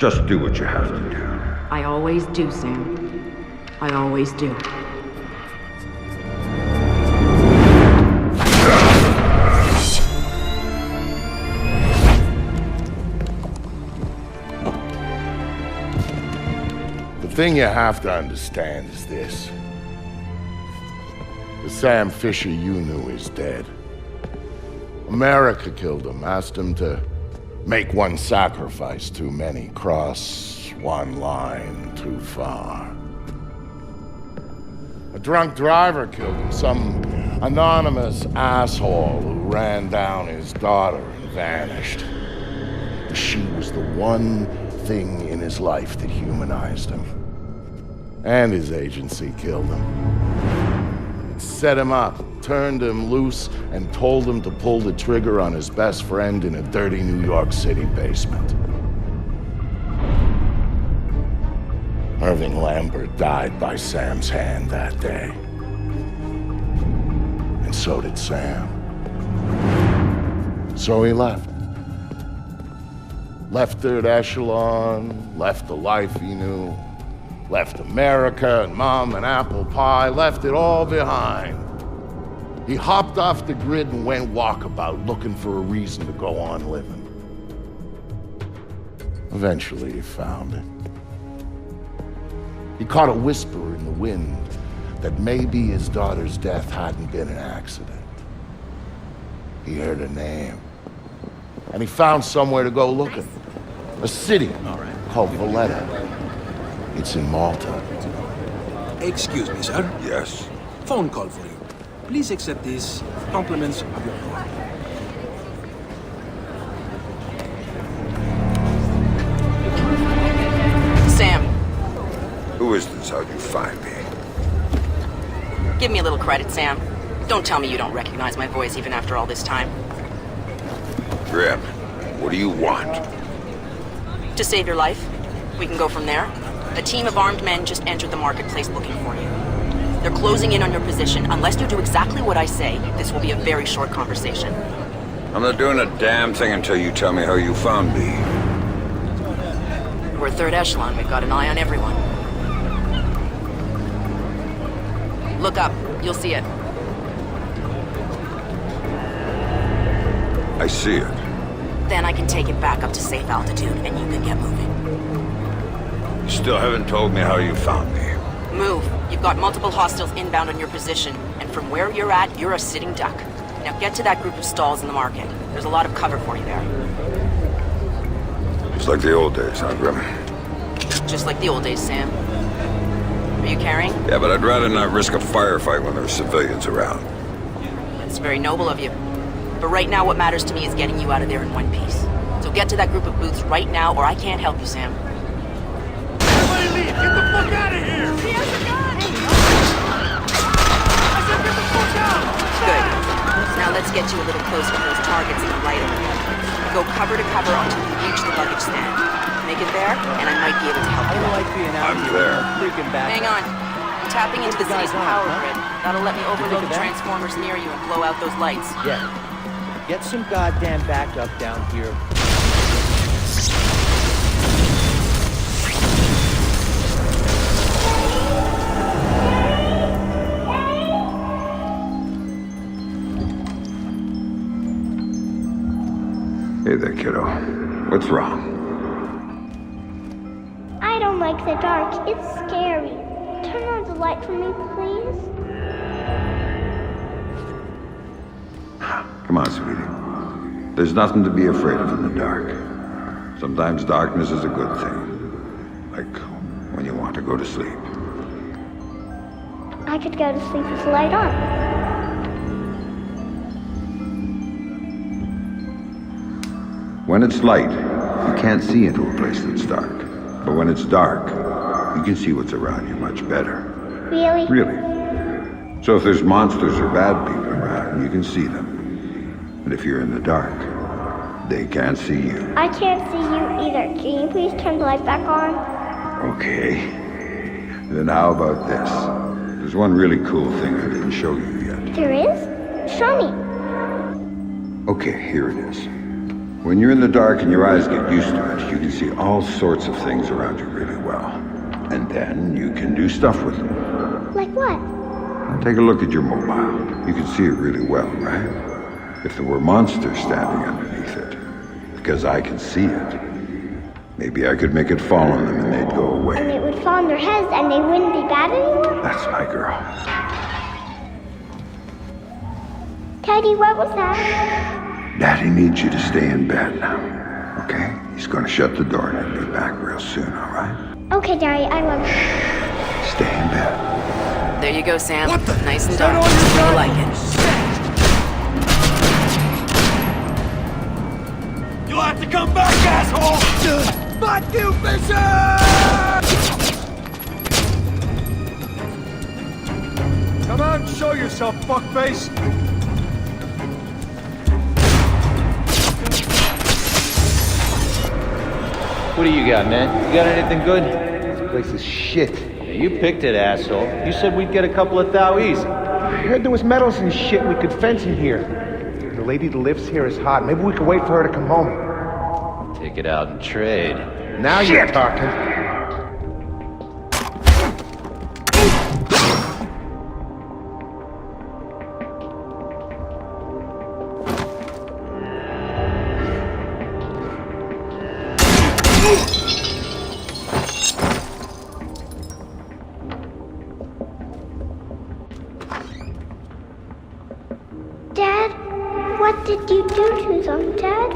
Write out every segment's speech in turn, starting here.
Just do what you have to do. I always do, Sam. I always do. The thing you have to understand is this. The Sam Fisher you knew is dead. America killed him, asked him to make one sacrifice too many, cross one line too far. A drunk driver killed him, some anonymous asshole who ran down his daughter and vanished. She was the one thing in his life that humanized him. And his agency killed him. It set him up, turned him loose, and told him to pull the trigger on his best friend in a dirty New York City basement. Irving Lambert died by Sam's hand that day. And so did Sam. So he left. Left Third Echelon, left the life he knew, left America and Mom and apple pie, left it all behind. He hopped off the grid and went walkabout, looking for a reason to go on living. Eventually he found it. He caught a whisper in the wind that maybe his daughter's death hadn't been an accident. He heard a name. And he found somewhere to go looking. A city called Valletta. It's in Malta. Excuse me, sir. Yes? Phone call for you. Please accept these compliments of your call. Sam, Who is this? How'd you find me? give me a little credit, Sam. Don't tell me you don't recognize my voice even after all this time. Grim, what do you want? To save your life. We can go from there. A team of armed men just entered the marketplace looking for you. They're closing in on your position. Unless you do exactly what I say, this will be a very short conversation. I'm not doing a damn thing until you tell me how you found me. We're Third Echelon. We've got an eye on everyone. Look up. You'll see it. I see it. Then I can take it back up to safe altitude, and you can get moving. You still haven't told me how you found me. Move. You've got multiple hostiles inbound on your position, and from where you're at, you're a sitting duck. Now get to that group of stalls in the market. There's a lot of cover for you there. Just like the old days, huh, Grim? Just like the old days, Sam. Are you carrying? Yeah, but I'd rather not risk a firefight when there's civilians around. That's very noble of you. But right now, what matters to me is getting you out of there in one piece. So get to that group of booths right now, or I can't help you, Sam. Everybody leave! Get the fuck out of here! He has a gun! I said get the fuck out! Good. Now let's get you a little closer to those targets in the light overhead. Go cover to cover until you reach the luggage stand. Make it there, and I might be able to help you. I'm there. Hang on. I'm tapping into the city's power grid. That'll let me overload the transformers near you and blow out those lights. Yeah. Get some goddamn backup down here. Hey there, kiddo. What's wrong? I don't like the dark. It's scary. Turn on the light for me, please. Come on, sweetie. There's nothing to be afraid of in the dark. Sometimes darkness is a good thing. Like when you want to go to sleep. I could go to sleep with the light on. When it's light, you can't see into a place that's dark. But when it's dark, you can see what's around you much better. Really? Really. So if there's monsters or bad people around, you can see them. But if you're in the dark, they can't see you. I can't see you either. Can you please turn the light back on? Okay. Then how about this? There's one really cool thing I didn't show you yet. There is? Show me. Okay, here it is. When you're in the dark and your eyes get used to it, you can see all sorts of things around you really well. And then you can do stuff with them. Like what? Now take a look at your mobile. You can see it really well, right? If there were monsters standing underneath it, because I can see it, maybe I could make it fall on them and they'd go away. And it would fall on their heads and they wouldn't be bad anymore? That's my girl. Teddy, what was that? Daddy needs you to stay in bed now, okay? He's gonna shut the door and he'll be back real soon, all right? Okay, Daddy, I love you. Stay in bed. There you go, Sam. What the? Nice and Stand dark. on your You gun. like it. You'll have to come back, asshole! Fuck you, Fisher! Come on, show yourself, fuckface! What do you got, man? You got anything good? This place is shit. Yeah, you picked it, asshole. You said we'd get a couple of thou easy. I heard there was metals and shit we could fence in here. The lady that lives here is hot. Maybe we could wait for her to come home. Take it out and trade. Now you're talking. Dad, what did you do to them, Dad?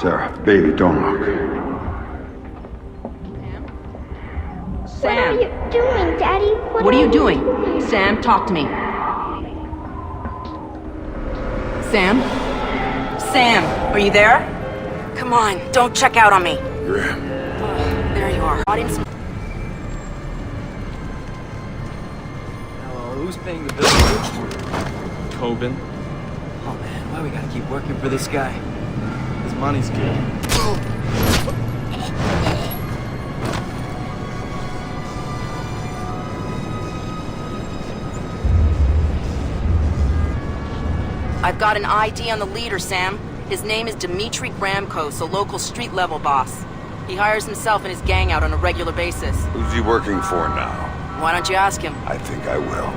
Sarah, baby, don't look. What are you doing, Daddy? What are you doing? Sam, talk to me. Sam? Sam, are you there? Come on, don't check out on me. Graham. There you are. Brought in some... Hello, who's paying the bill? Tobin. Oh man, why we gotta keep working for this guy? His money's good. I've got an ID on the leader, Sam. His name is Dmitri Gramkos, a local street-level boss. He hires himself and his gang out on a regular basis. Who's he working for now? Why don't you ask him? I think I will.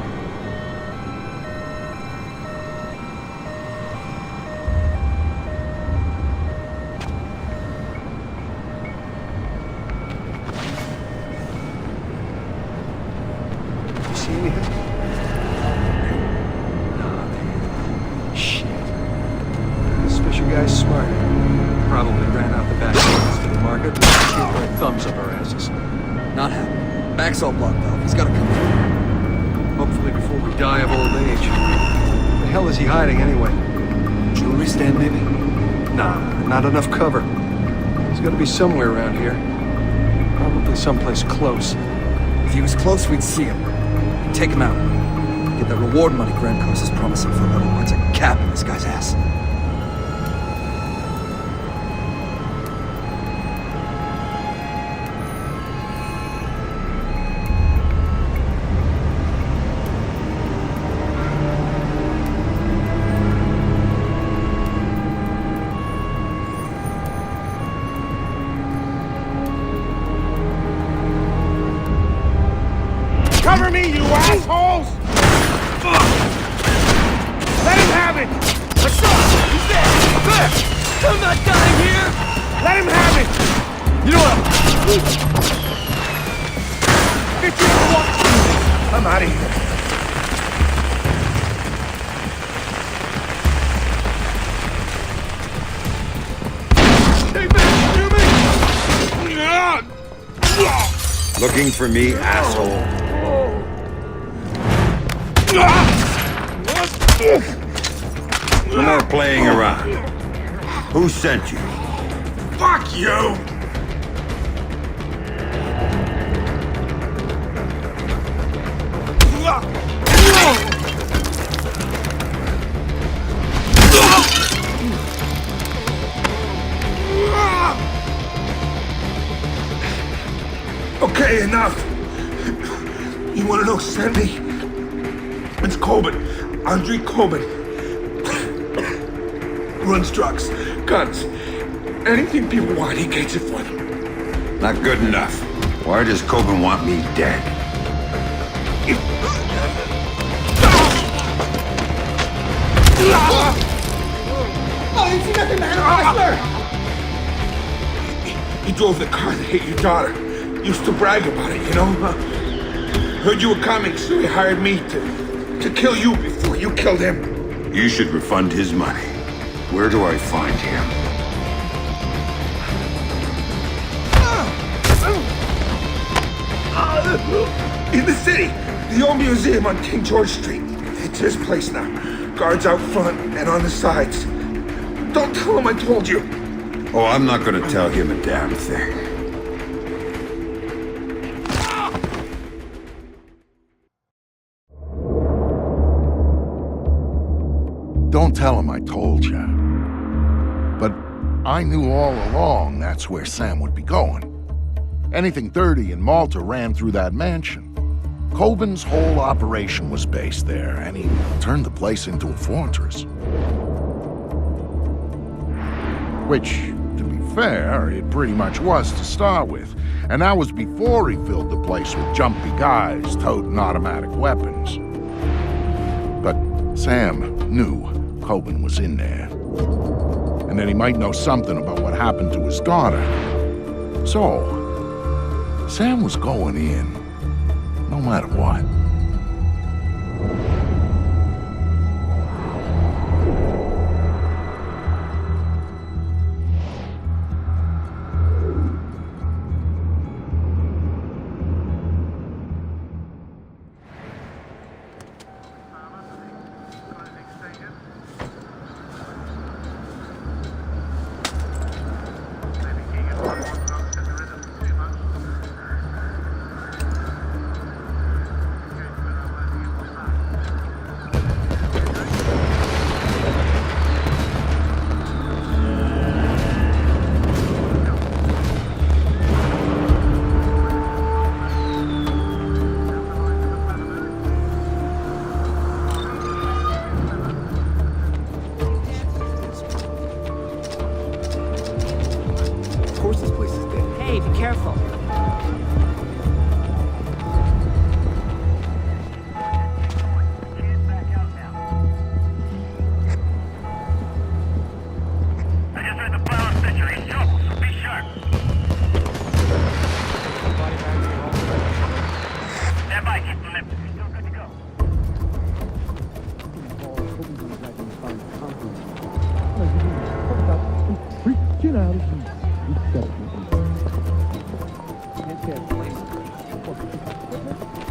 You see anything? No. Shit. This Fisher guy's smart. Probably ran out the back doors to the market and shit right thumbs up our asses. Not happening. Back's all blocked off. He's gotta come through. Hopefully before we die of old age. Where the hell is he hiding anyway? Jewelry stand maybe? Nah, not enough cover. He's gotta be somewhere around here. Probably someplace close. If he was close, we'd see him. Take him out. Get that reward money Gramkos is promising for whoever puts a cap in this guy's ass. Cover me, you assholes! Let him have it! Let's go! He's there! There! I'm not dying here! Let him have it! You know what? Get you to walk through this. I'm out of here. Hey, man! Hear me? Looking for me, asshole? No more playing around. Who sent you? Fuck you! Okay, enough. You want to know who sent me? It's Coben. Andrei Coben. Runs trucks, guns. Anything people want, he gets it for them. Not good enough. Why does Coben want me dead? I didn't see nothing, man. I swear. He drove the car that hit your daughter. Used to brag about it, you know? Heard you were coming, so he hired me to kill you before you killed him. You should refund his money. Where do I find him? In the city, the old museum on King George Street. It's his place now. Guards out front and on the sides. Don't tell him I told you. Oh, I'm not gonna tell him a damn thing. Don't tell him I told you. But I knew all along that's where Sam would be going. Anything dirty in Malta ran through that mansion. Coben's whole operation was based there, and he turned the place into a fortress. Which, to be fair, it pretty much was to start with. And that was before he filled the place with jumpy guys toting automatic weapons. But Sam knew Coben was in there. And that he might know something about what happened to his daughter. So, Sam was going in, no matter what.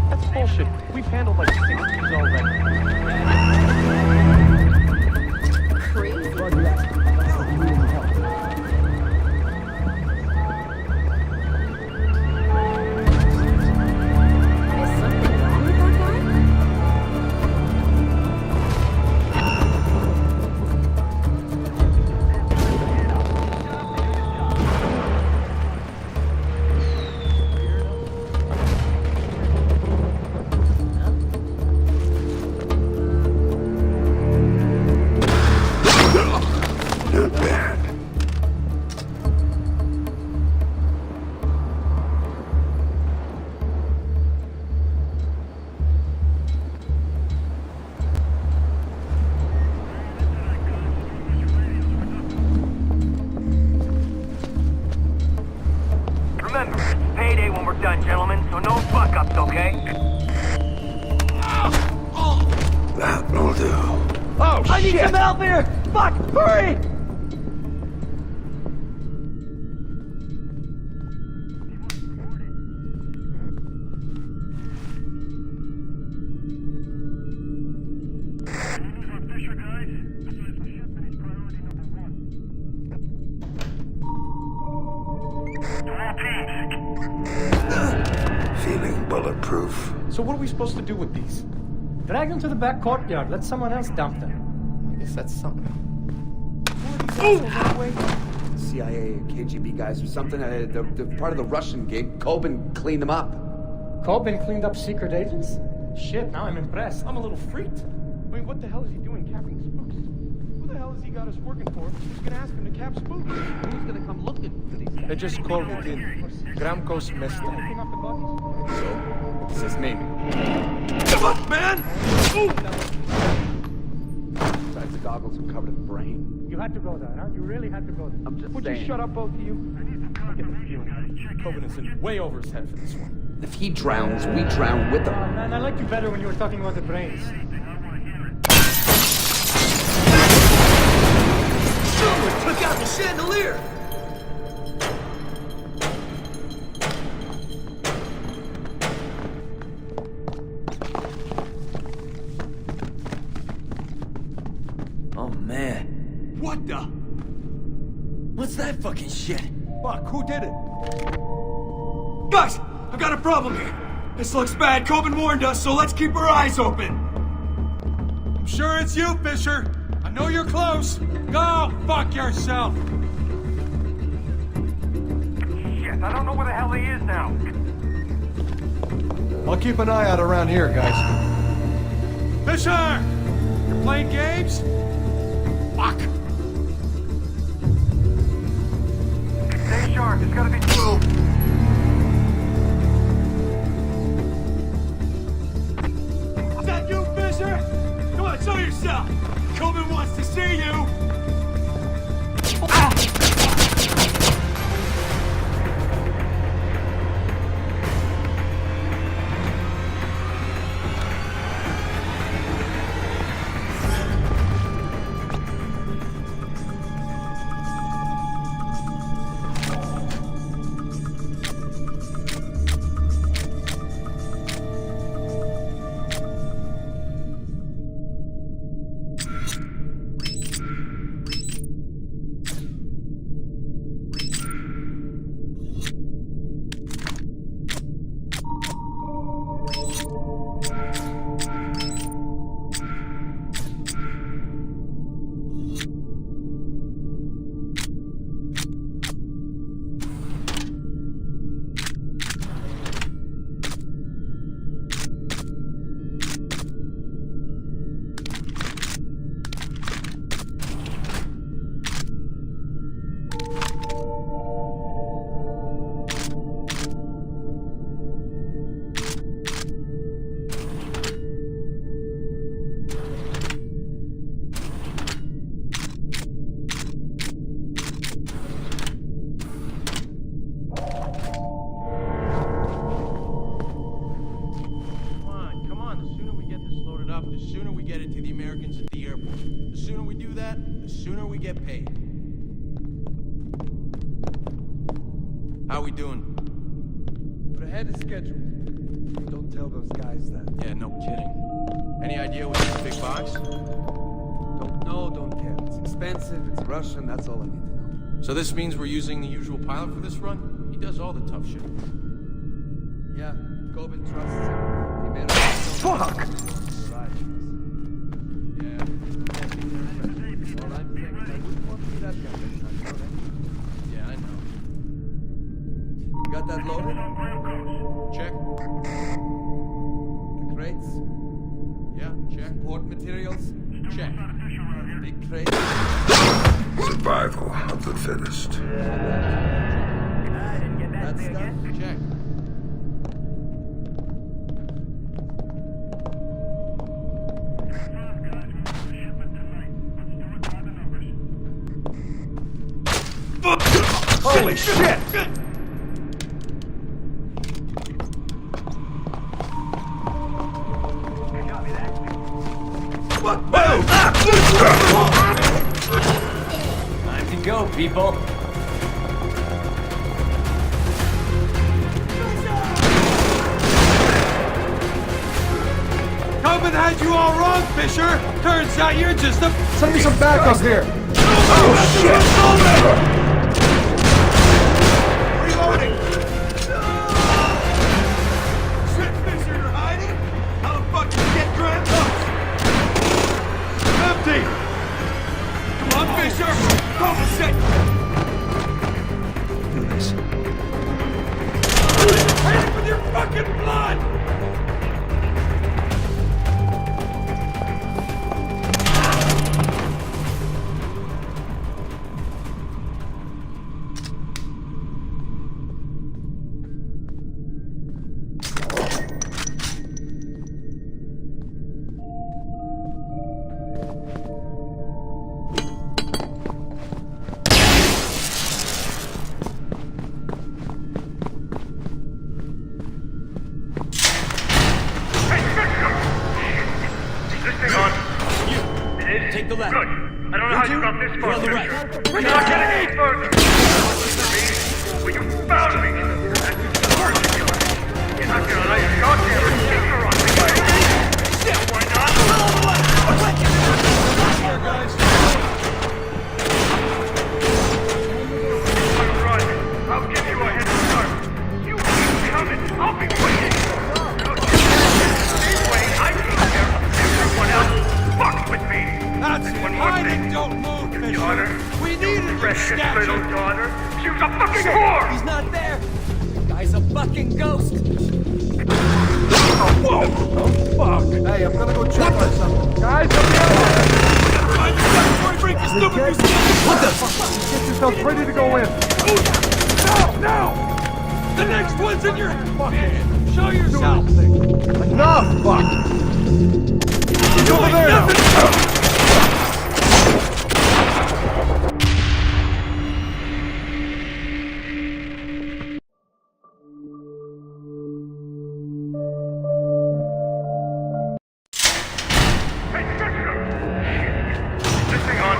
That's bullshit. We've handled like 6 keys already. Crazy. Is something wrong with that guy? Not bad. Remember, it's payday when we're done, gentlemen, so no fuck-ups, okay? That will do. Oh, I need some help here! Fuck! Hurry! Feeling bulletproof. so what are we supposed to do with these? Drag them to the back courtyard. Let someone else dump them. I guess that's something. CIA or KGB guys or something. They're part of the Russian gig. Coben cleaned them up. Coben cleaned up secret agents? Shit, now I'm impressed. I'm a little freaked. I mean, what the hell is he doing carrying spooks? Who the the hell has he got us working for? Who's gonna ask him to cap spooks? Who's gonna come looking for these guys? They just called it in. Gramco's messed up. Pick up the bodies? So, this is me. Come on, man! Ooh. Besides the goggles are covered in brain. You had to go there, huh? You really had to go there. I'm just Would saying. you shut up, both of you? I get the feeling Coben is in way over his head for this one. If he drowns, we drown with him. Man, I liked you better when you were talking about the brains. Someone took out the chandelier! Oh, man. What the? What's that fucking shit? Fuck, who did it? Guys, I got a problem here. This looks bad. Coben warned us, so let's keep our eyes open. I'm sure it's you, Fisher. I know you're close. Go fuck yourself. Shit, I don't know where the hell he is now. I'll keep an eye out around here, guys. Fisher! You're playing games? Fuck! Stay sharp, it's gotta be... Is that you, Fisher? Come on, show yourself! Coben wants to see you! The sooner we get it to the Americans at the airport. The sooner we do that, the sooner we get paid. How we doing? We're ahead of schedule. Don't tell those guys that. Yeah, no kidding. Any idea what's in the big box? Don't know, don't care. It's expensive, it's Russian, that's all I need to know. So this means we're using the usual pilot for this run? He does all the tough shit. Yeah, Coben trusts him. He made a Fuck! Right. Yeah. All I'm saying is I wouldn't want to be that guy next time, you know that? Yeah, I know. You got that loaded? Check. The crates? Yeah, check. Support materials? Check. The big crates? Survival of the fittest. That stuff? Check. Holy shit! Time to go, people. Coben had you all wrong, Fisher! Turns out you're just a... Send me some backup here! Oh, shit! Reloading! Shit, Fisher, you're hiding? How the fuck did you get grand ups? Empty! Come on, Fisher! Coben said... Do this. Hit it with your fucking blood! Take the left. Good. I don't know how you got this far, We're on the right. Fisher. You're not getting any further. Well, you found me. That's the worst of you. You're not gonna lay a goddamn finger on me. Shit. Why not? Here, guys. Run. I'll give you a head start. You keep coming. I'll be waiting. This way, I take care of everyone else. Fuck with me. That's And one it. more Hide thing. and don't move, Your Fisher. daughter, We needed your precious statue. little daughter, she was a fucking whore! He's not there. Guy's a fucking ghost. Whoa! Oh, fuck. Hey, I'm gonna go check on something. Guys, up here! What the fuck? Get yourself ready to go in. No! The next one's in your fucking. Show yourself. Enough, fuck! He's over there now. Hey, Fisher! Is this thing on?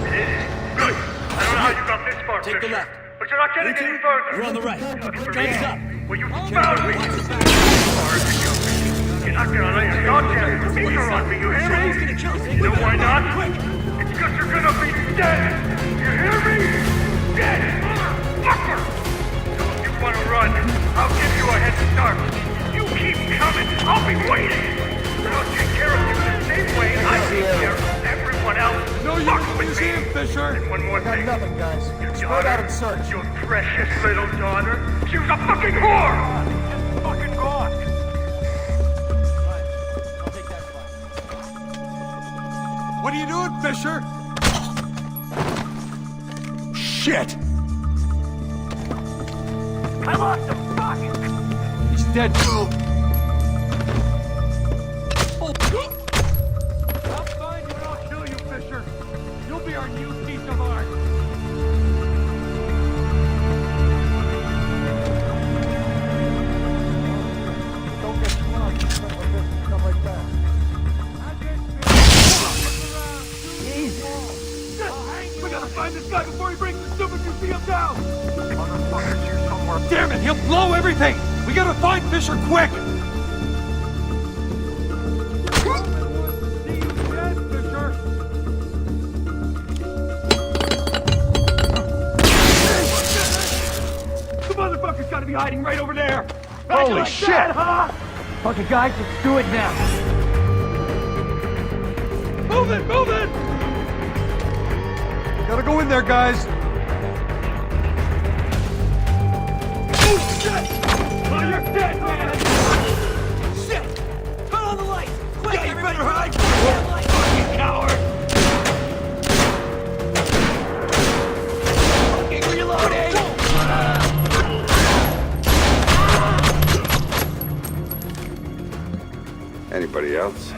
It is? Good. I don't know how you got this far, Take the Fisher, left. but you're not getting any further. We're on the right. Looking for Guns me. up. Well, you Check found the me. watch the back. You're not gonna lay a goddamn finger on me, you hear me? He's gonna kill us. You know why not? Quick. It's because you're gonna be dead! You hear me? Dead, motherfucker! So if you wanna run, I'll give you a head start. You keep coming, I'll be waiting! And I'll take care of you the same way I take care of everyone else. No, you Fuck can with see me! him, Fisher. And one more thing. Nothing, guys. Your Spread out daughter, and search. your precious little daughter, she was a fucking whore! And fucking gone! I'll take that spot. What are you doing, Fisher? Shit! I lost him! Fuck! He's dead too. I'll find you and I'll kill you, Fisher. You'll be our new piece of art. Don't get too much. Stuff like that. We gotta find this guy before he brings the stupid museum down! Motherfucker's here somewhere. Damn it, he'll blow everything! We gotta find Fisher quick! See you dead, Fisher! The motherfucker's gotta be hiding right over there! Holy like shit! That, huh? Fucking guys, let's do it now. Move it! Move it! Gotta go in there, guys! Oh, shit! Oh, you're dead, man! Shit! Turn on the lights! Quick! Yeah, you better hide! Light. Fucking coward! Fucking reloading! Anybody else?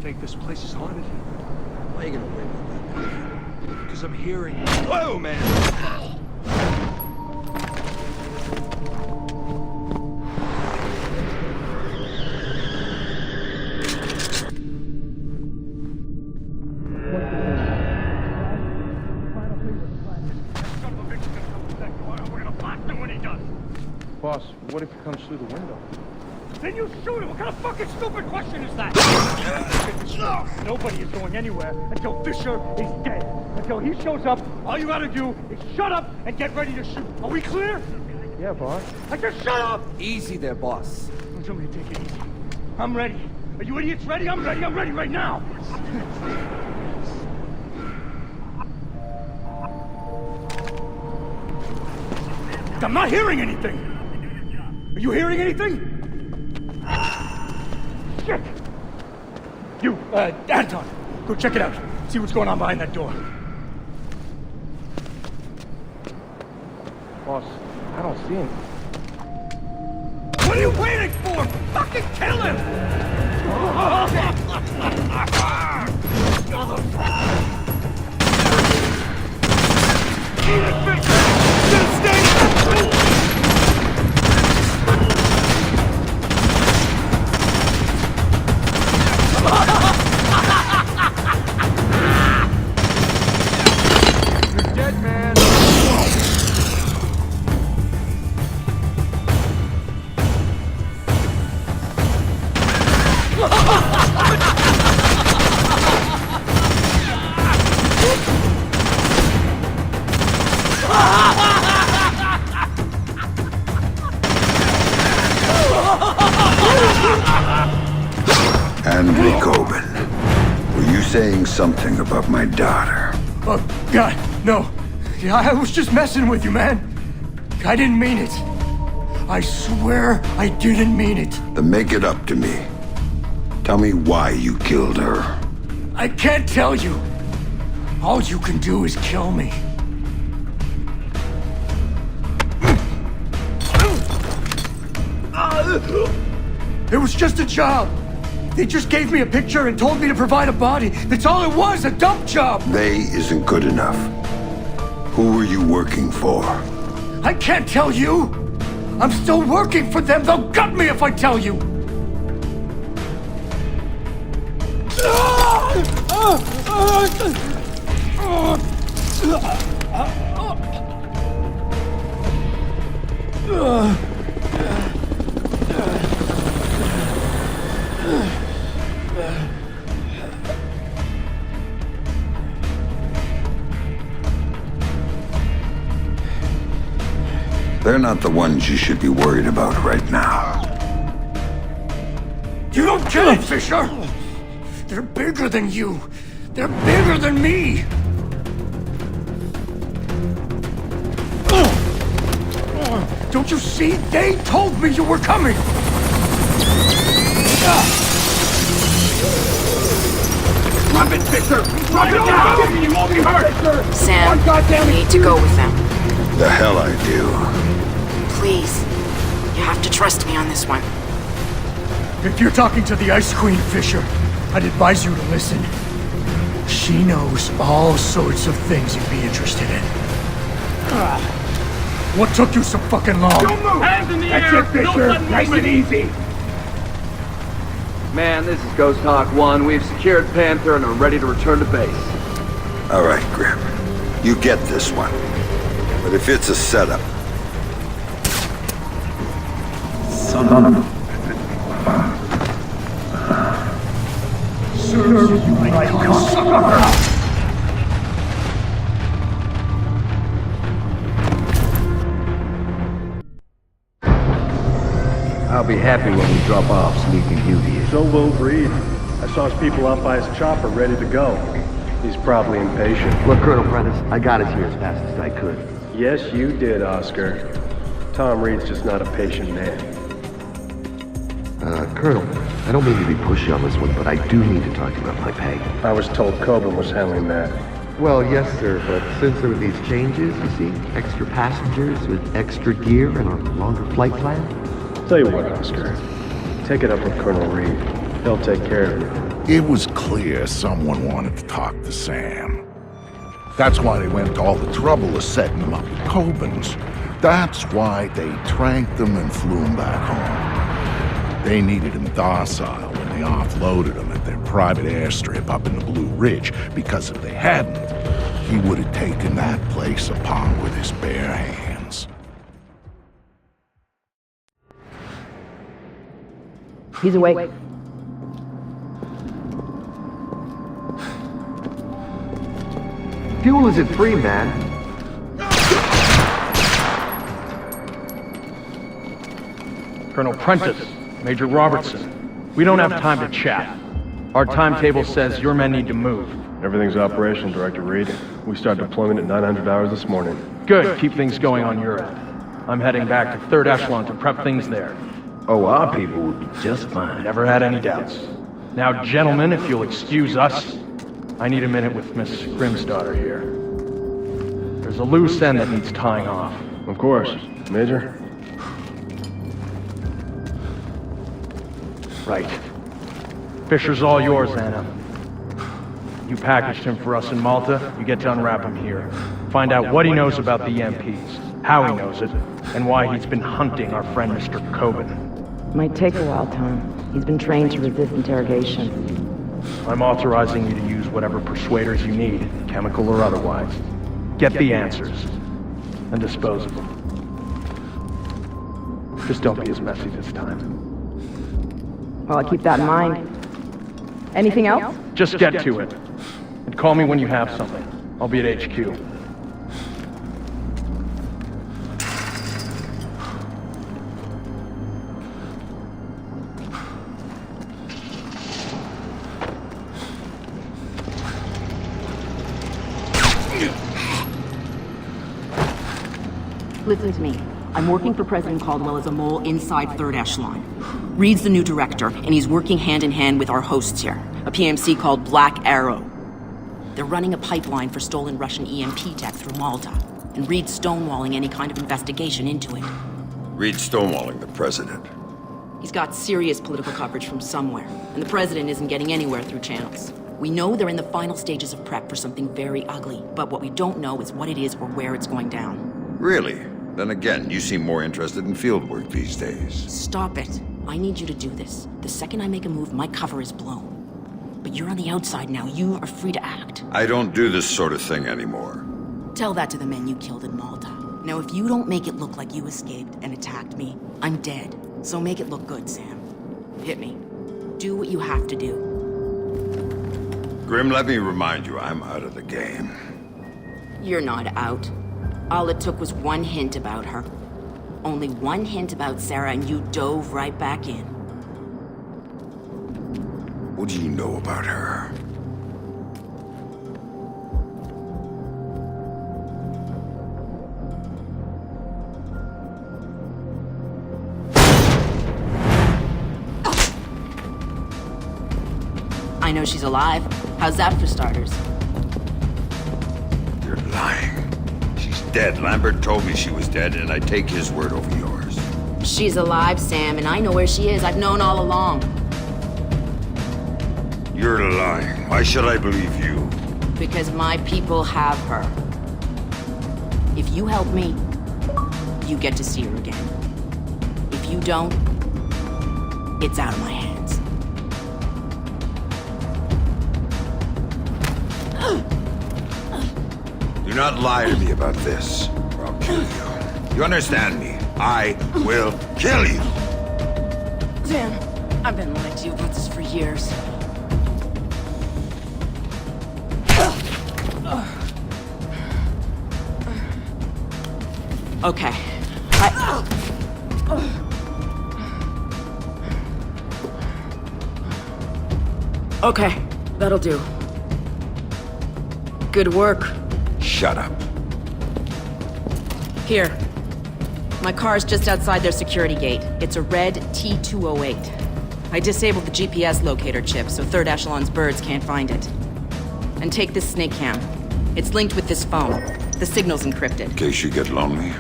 Think this place is haunted? Why are you gonna worry about that? Because I'm hearing. Whoa, man! Boss, what if he comes through the window? Then you shoot him! What kind of fucking stupid question is that? Nobody is going anywhere until Fisher is dead. Until he shows up, all you gotta do is shut up and get ready to shoot. Are we clear? Yeah, boss. I said shut up! Easy there, boss. Don't tell me to take it easy. I'm ready. Are you idiots ready? I'm ready. I'm ready right now. I'm not hearing anything. Are you hearing anything? Shit! You, Anton, go check it out. See what's going on behind that door. Boss, I don't see him. What are you waiting for? Fucking kill him! You're dead, man. Andrew Coben, were you saying something about my daughter? Oh, God, no. Yeah, I was just messing with you, man. I didn't mean it. I swear I didn't mean it. Then make it up to me. Tell me why you killed her. I can't tell you. All you can do is kill me. It was just a job. They just gave me a picture and told me to provide a body. That's all it was, a dump job. They isn't good enough. Who were you working for? I can't tell you. I'm still working for them. They'll gut me if I tell you. They're not the ones you should be worried about right now. You don't get it, Fisher! They're bigger than you. They're bigger than me. Don't you see? They told me you were coming. Drop it, Fisher! Drop it down! You won't be hurt! Sam, you need to go with them. The hell I do. Please. You have to trust me on this one. If you're talking to the Ice Queen, Fisher, I'd advise you to listen. She knows all sorts of things you'd be interested in. What took you so fucking long? Don't move! Hands in the air! That's it, Fisher! Nice and easy! Man, this is Ghost Hawk 1. We've secured Panther and are ready to return to base. All right, Grim. You get this one. But if it's a setup... Son of a... Serve you right, sucker! I'll be happy when we drop off sneaking duty. So will Reed. I saw his people out by his chopper ready to go. He's probably impatient. Look, Colonel Prentice, I got us here as fast as I could. Yes, you did, Oscar. Tom Reed's just not a patient man. Colonel, I don't mean to be pushy on this one, but I do need to talk to you about my pay. I was told Coben was handling that. Well, yes, sir, but since there were these changes, you see, extra passengers with extra gear and a longer flight plan. Tell you what, Oscar. Take it up with Colonel Reed. He'll take care of you. It was clear someone wanted to talk to Sam. That's why they went to all the trouble of setting him up with Coben's. That's why they tranked him and flew him back home. They needed him docile when they offloaded him at their private airstrip up in the Blue Ridge, because if they hadn't, he would have taken that place upon with his bare hands. He's awake. Fuel isn't free, man. Colonel Prentice, Major Robertson. We don't have time to chat. Our timetable says your men need to move. Everything's operational, Director Reed. We start deployment at 900 hours this morning. Good, keep things going on your end. I'm heading back to 3rd Echelon to prep things there. Oh, our people would be just fine. Never had any doubts. Now, gentlemen, if you'll excuse us, I need a minute with Miss Grimm's daughter here. There's a loose end that needs tying off. Of course. Major? Right. Fisher's all yours, Anna. You packaged him for us in Malta, you get to unwrap him here. Find out what he knows about the EMPs, how he knows it, and why he's been hunting our friend Mr. Coben. Might take a while, Tom. He's been trained to resist interrogation. I'm authorizing you to use whatever persuaders you need, chemical or otherwise. Get the answers, and dispose of them. Just don't be as messy this time. Well, I'll keep that in mind. Anything else? Just get to it. And call me when you have something. I'll be at HQ. Listen to me. I'm working for President Caldwell as a mole inside 3rd Echelon. Reed's the new director, and he's working hand in hand with our hosts here, a PMC called Black Arrow. They're running a pipeline for stolen Russian EMP tech through Malta, and Reed's stonewalling any kind of investigation into it. Reed's stonewalling the president. He's got serious political coverage from somewhere, and the president isn't getting anywhere through channels. We know they're in the final stages of prep for something very ugly, but what we don't know is what it is or where it's going down. Really? Then again, you seem more interested in field work these days. Stop it. I need you to do this. The second I make a move, my cover is blown. But you're on the outside now. You are free to act. I don't do this sort of thing anymore. Tell that to the men you killed in Malta. Now, if you don't make it look like you escaped and attacked me, I'm dead. So make it look good, Sam. Hit me. Do what you have to do. Grim, let me remind you, I'm out of the game. You're not out. All it took was one hint about her. Only one hint about Sarah, and you dove right back in. What do you know about her? I know she's alive. How's that for starters? You're lying. She's dead. Lambert told me she was dead, and I take his word over yours. She's alive, Sam, and I know where she is. I've known all along. You're lying. Why should I believe you? Because my people have her. If you help me, you get to see her again. If you don't, it's out of my hands. Do not lie to me about this, or I'll kill you. You understand me? I will kill you! Sam, I've been lying to you about this for years. Okay. Okay, that'll do. Good work. Shut up. Here. My car's just outside their security gate. It's a red T208. I disabled the GPS locator chip so 3rd Echelon's birds can't find it. And take this snake cam. It's linked with this phone. The signal's encrypted. In case you get lonely.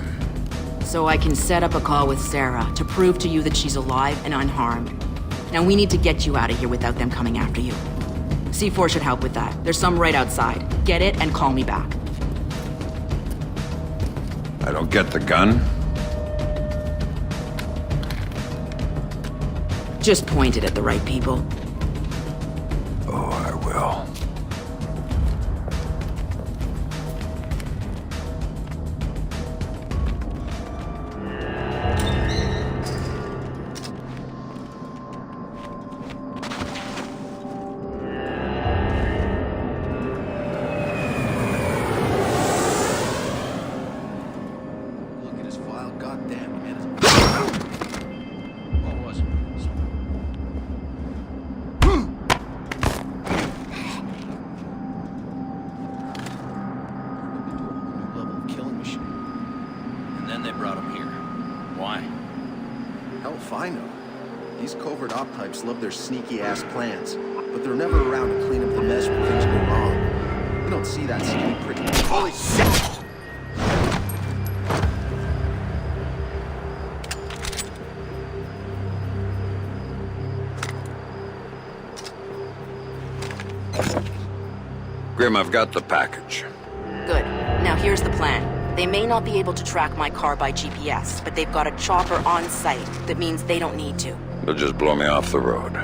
So I can set up a call with Sarah to prove to you that she's alive and unharmed. Now we need to get you out of here without them coming after you. C4 should help with that. There's some right outside. Get it and call me back. I don't get the gun. Just point it at the right people. Oh, I will. if I know. These covert op types love their sneaky-ass plans, but they're never around to clean up the mess when things go wrong. You don't see that skinny prick. Holy shit! Grim, I've got the package. Good. Now here's the plan. They may not be able to track my car by GPS, but they've got a chopper on site. That means they don't need to. They'll just blow me off the road.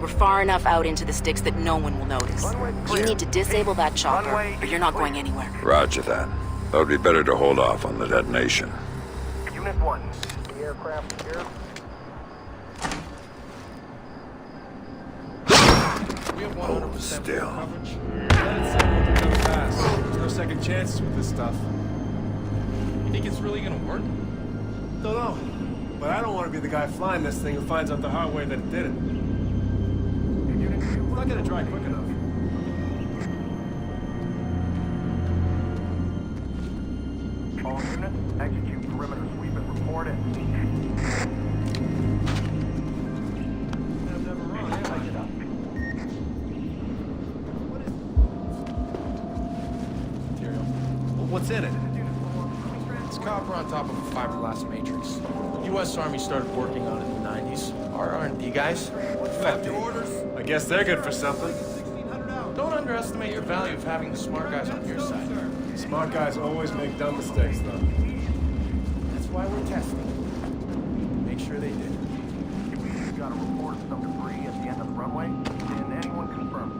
We're far enough out into the sticks that no one will notice. You need to disable that chopper, or you're not going anywhere. Roger that. That would be better to hold off on the detonation. Unit 1, the aircraft here. We have 100% Hold still. coverage. There's no second chances with this stuff. You think it's really gonna work? Don't know. But I don't want to be the guy flying this thing who finds out the hard way that it did it. We're not gonna dry quick enough. All units, execute perimeter sweep and report it. What's in it? It's copper on top of a fiberglass matrix. The U.S. Army started working on it in the 90s. Our R&D guys. Left your orders. I guess they're good for something. Don't underestimate the value of having the smart guys on your side. Smart guys always make dumb mistakes, though. That's why we're testing. Make sure they did. We got a report of some debris at the end of the runway. Can anyone confirm?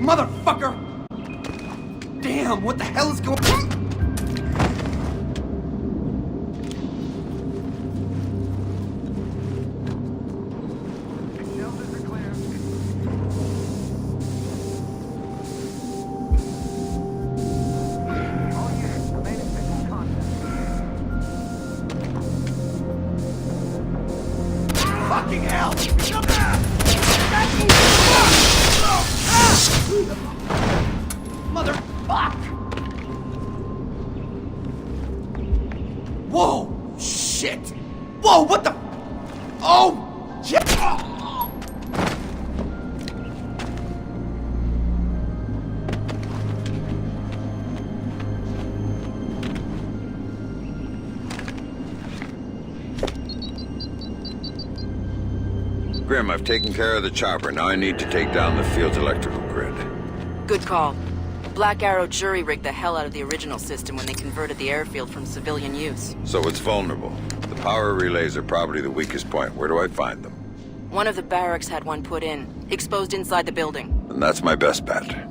Motherfucker! Damn, what the hell is going on? Fucking hell! Come back! Motherfuck! Whoa! Shit! Whoa, what the? Oh! Shit! Grim, I've taken care of the chopper. Now I need to take down the field's electrical grid. Good call. Black Arrow jury-rigged the hell out of the original system when they converted the airfield from civilian use. So it's vulnerable. The power relays are probably the weakest point. Where do I find them? One of the barracks had one put in, exposed inside the building. And that's my best bet.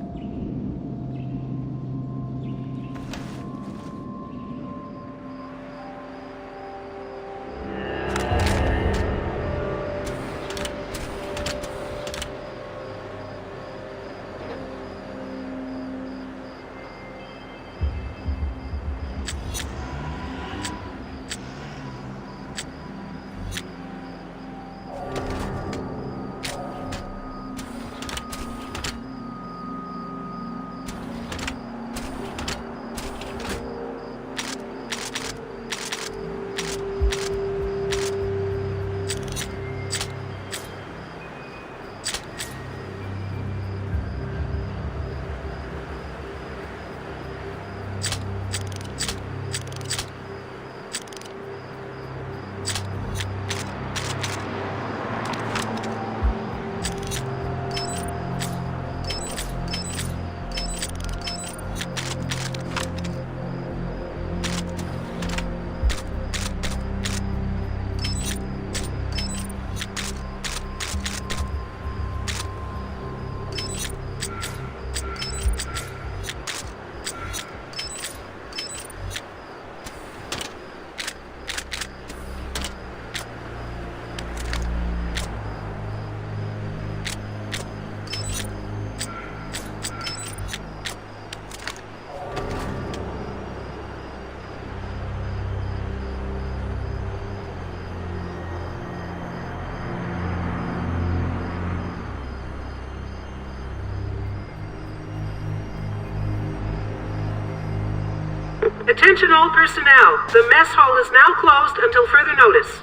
Attention all personnel. The mess hall is now closed until further notice.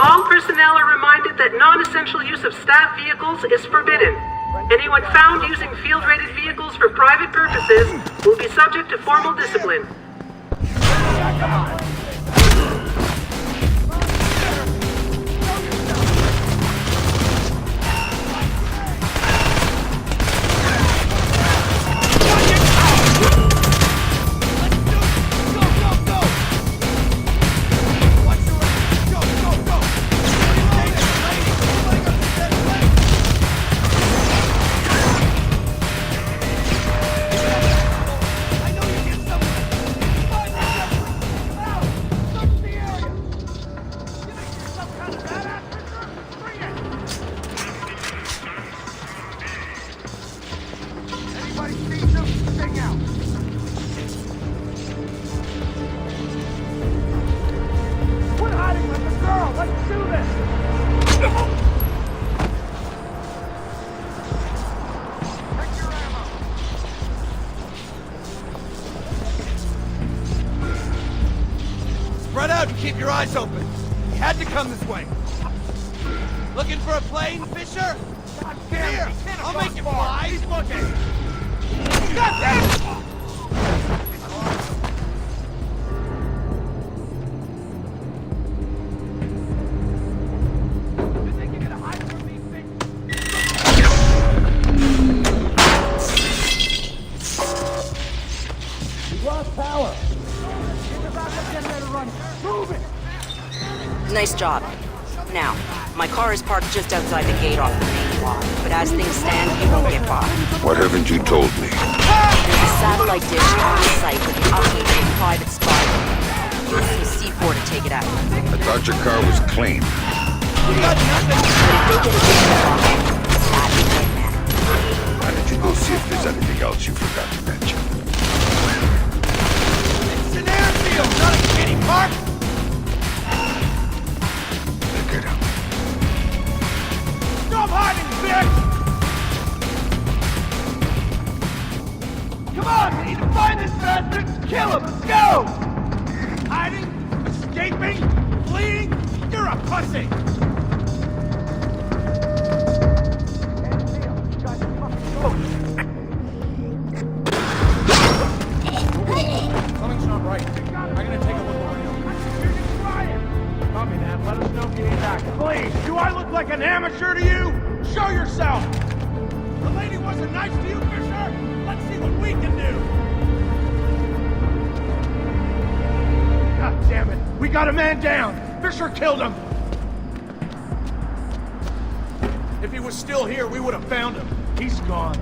All personnel are reminded that non-essential use of staff vehicles is forbidden. Anyone found using field-rated vehicles for private purposes will be subject to formal discipline. Spread out and keep your eyes open. He had to come this way. Looking for a plane, Fisher? God damn, here, I'll make it fly. He's looking. God damn! Nice job. Now, my car is parked just outside the gate off the main lot, but as things stand, you won't get by. What haven't you told me? There's a satellite dish on the site with the uploaded private spy. Use C4 to take it out. I thought your car was clean. But if they get a digital on it, that doesn't matter. Why don't you go see if there's anything else you forgot to mention? It's an airfield, not a kiddie park! Stop hiding, bitch! Come on, we need to find this bastard and kill him! Let's go! Hiding? Escaping? Fleeing? You're a pussy! Something's not right. I'm gonna take a look around. Copy that. Let us know if you need backup. Please, do I look like an amateur to you? Show yourself! The lady wasn't nice to you, Fisher? Let's see what we can do! God damn it! We got a man down! Fisher killed him! If he was still here, we would have found him. He's gone.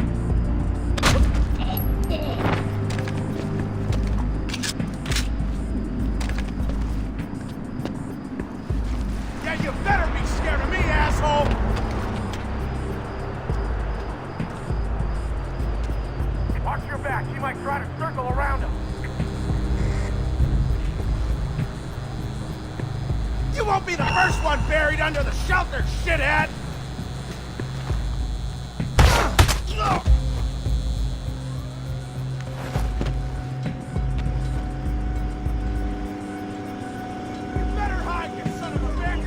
Yeah, you better be scared of me, asshole! Watch your back. He might try to circle around him. You won't be the first one buried under the shelter, shithead! You better hide, you son of a bitch!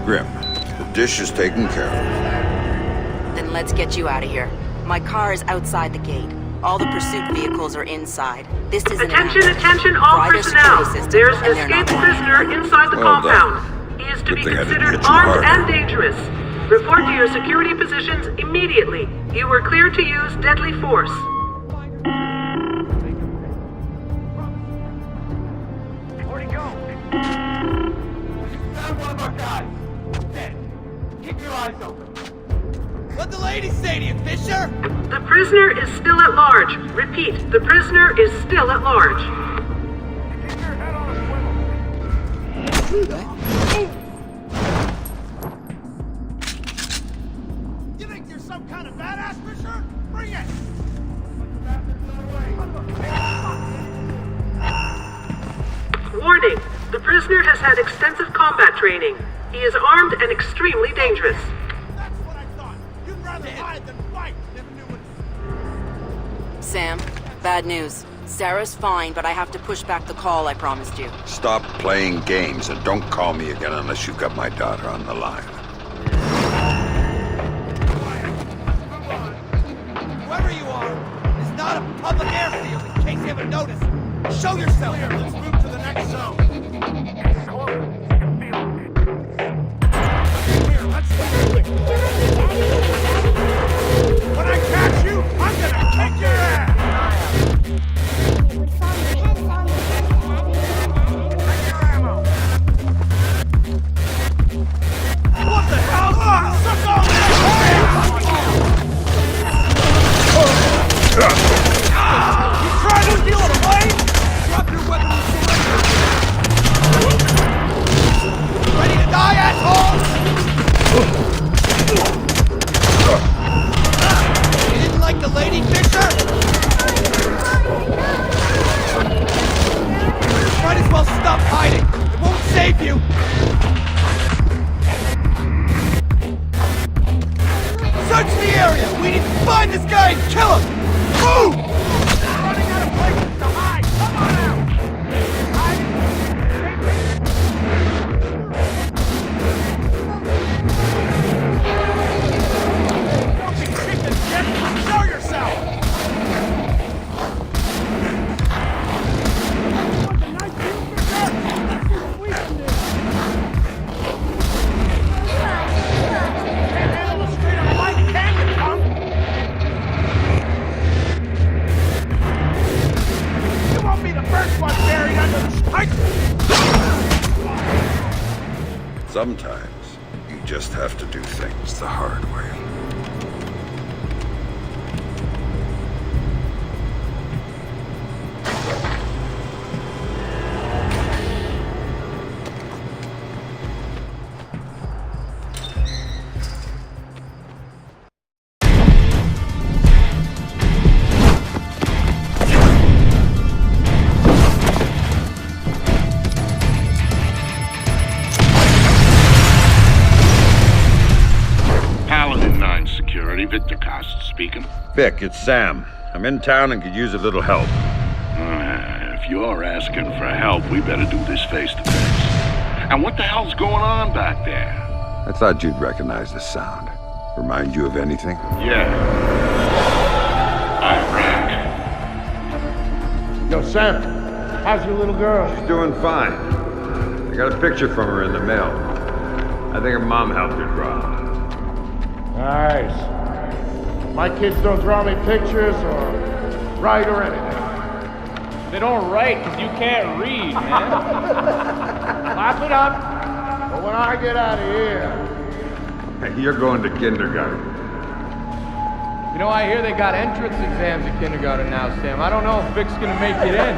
Grim, the dish is taken care of. Then let's get you out of here. My car is outside the gate. All the pursuit vehicles are inside. This isn't Attention all personnel. There's an escaped prisoner inside the compound. He is to be considered armed and dangerous. Report to your security positions immediately. You were cleared to use deadly force. Where'd he go? One of our guys! lady say to you, Fisher? The prisoner is still at large. Repeat, the prisoner is still at large. You think you're some kind of badass, Fisher? Bring it! Warning, the prisoner has had extensive combat training. He is armed and extremely dangerous. That's what I thought. You'd rather hide than fight. Never knew what... Sam, bad news. Sarah's fine, but I have to push back the call I promised you. Stop playing games and don't call me again unless you've got my daughter on the line. Whoever you are, it's not a public airfield in case you haven't noticed. Show yourself! Here, let's move to the next zone. Here, let's do it. When I catch you, I'm gonna kick your ass! What the hell? Suck on that! You trying to steal a plane? Drop your weapon and surrender! Ready to die, asshole? You didn't like the lady, Fisher? Might as well stop hiding. It won't save you. Search the area! We need to find this guy and kill him! Move! Running out of places to hide! Come on out! Don't be chicken shit! Show yourself! Sometimes, you just have to do things the hard way. Vic, it's Sam. I'm in town and could use a little help. If you're asking for help, we better do this face to face. And what the hell's going on back there? I thought you'd recognize the sound. Remind you of anything? Yeah. Iraq. Yo, Sam, how's your little girl? She's doing fine. I got a picture from her in the mail. I think her mom helped her draw. Nice. My kids don't draw me pictures or write or anything. They don't write because you can't read, man. Clap it up. But when I get out of here... Hey, you're going to kindergarten. You know, I hear they got entrance exams at kindergarten now, Sam. I don't know if Vic's gonna make it in.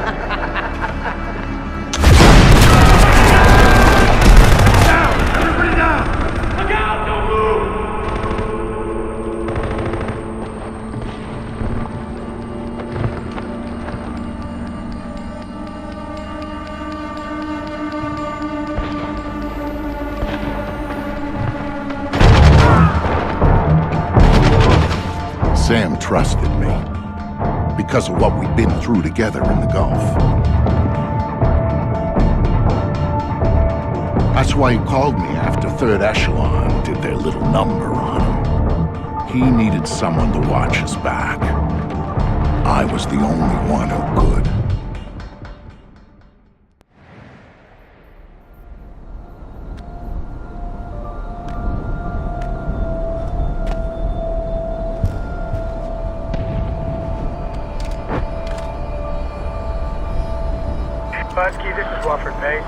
Down! Everybody down! Look out! Don't move! Sam trusted me because of what we'd been through together in the Gulf. That's why he called me after Third Echelon did their little number on him. He needed someone to watch his back. I was the only one who could. Budsky, this is Wofford Base.